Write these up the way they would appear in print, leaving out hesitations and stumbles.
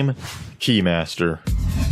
game? Keymaster.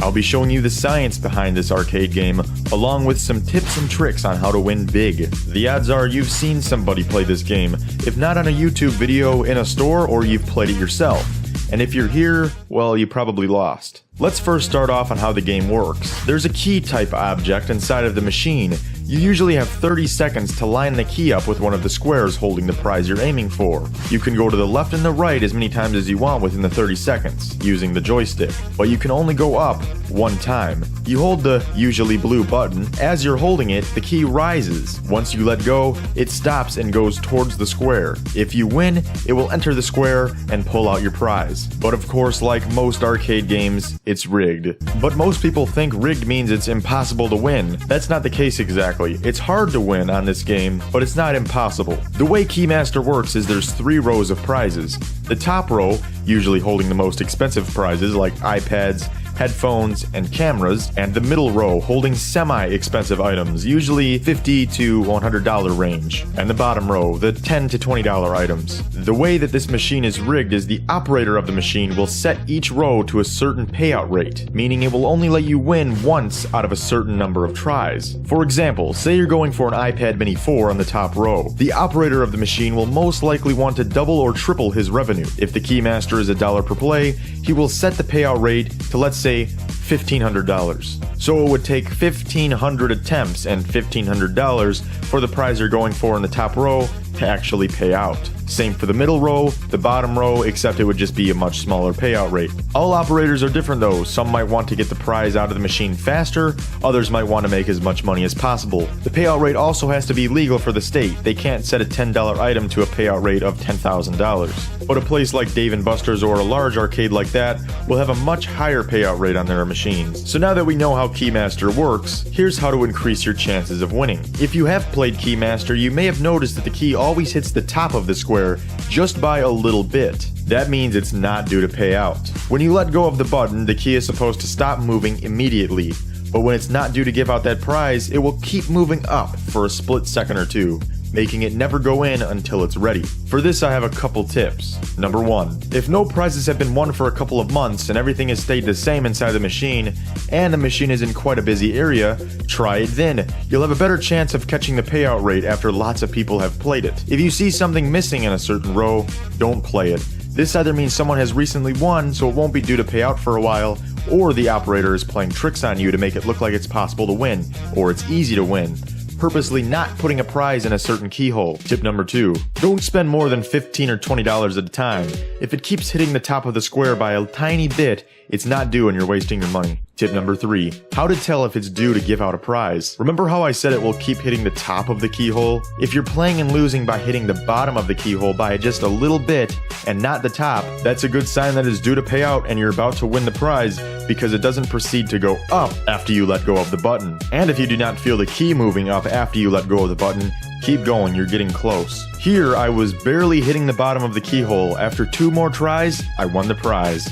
I'll be showing you the science behind this arcade game, along with some tips and tricks on how to win big. The odds are you've seen somebody play this game, if not on a YouTube video, in a store, or you've played it yourself. And if you're here, well, you probably lost. Let's first start off on how the game works. There's a key type object inside of the machine. You usually have 30 seconds to line the key up with one of the squares holding the prize you're aiming for. You can go to the left and the right as many times as you want within the 30 seconds, using the joystick, but you can only go up one time. You hold the usually blue button. As you're holding it, the key rises. Once you let go, it stops and goes towards the square. If you win, it will enter the square and pull out your prize. But of course, like most arcade games, it's rigged. But most people think rigged means it's impossible to win. That's not the case exactly. It's hard to win on this game, but it's not impossible. The way Keymaster works is there's 3 rows of prizes. The top row, usually holding the most expensive prizes like iPads, headphones, and cameras, and the middle row holding semi-expensive items, usually $50 to $100 range, and the bottom row, the $10 to $20 items. The way that this machine is rigged is the operator of the machine will set each row to a certain payout rate, meaning it will only let you win once out of a certain number of tries. For example, say you're going for an iPad Mini 4 on the top row. The operator of the machine will most likely want to double or triple his revenue. If the Keymaster is $1 per play, he will set the payout rate to, let's say, $1,500. So it would take 1,500 attempts and $1,500 for the prize you're going for in the top row to actually pay out. Same for the middle row, the bottom row, except it would just be a much smaller payout rate. All operators are different though. Some might want to get the prize out of the machine faster, others might want to make as much money as possible. The payout rate also has to be legal for the state. They can't set a $10 item to a payout rate of $10,000. But a place like Dave & Buster's or a large arcade like that will have a much higher payout rate on their machines. So now that we know how Keymaster works, here's how to increase your chances of winning. If you have played Keymaster, you may have noticed that the key always hits the top of the square just by a little bit. That means it's not due to pay out. When you let go of the button, the key is supposed to stop moving immediately, but when it's not due to give out that prize, it will keep moving up for a split second or two, making it never go in until it's ready. For this, I have a couple tips. Number 1, if no prizes have been won for a couple of months and everything has stayed the same inside the machine, and the machine is in quite a busy area, try it then. You'll have a better chance of catching the payout rate after lots of people have played it. If you see something missing in a certain row, don't play it. This either means someone has recently won, so it won't be due to pay out for a while, or the operator is playing tricks on you to make it look like it's possible to win, or it's easy to win, purposely not putting a prize in a certain keyhole. Tip number 2, don't spend more than $15 or $20 at a time. If it keeps hitting the top of the square by a tiny bit, it's not due and you're wasting your money. Tip number 3, how to tell if it's due to give out a prize. Remember how I said it will keep hitting the top of the keyhole? If you're playing and losing by hitting the bottom of the keyhole by just a little bit and not the top, that's a good sign that it's due to pay out and you're about to win the prize, because it doesn't proceed to go up after you let go of the button. And if you do not feel the key moving up after you let go of the button, keep going, you're getting close. Here, I was barely hitting the bottom of the keyhole. After 2 more tries, I won the prize.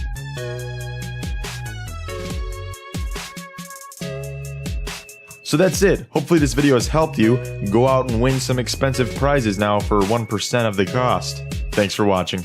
So that's it. Hopefully this video has helped you. Go out and win some expensive prizes now for 1% of the cost. Thanks for watching.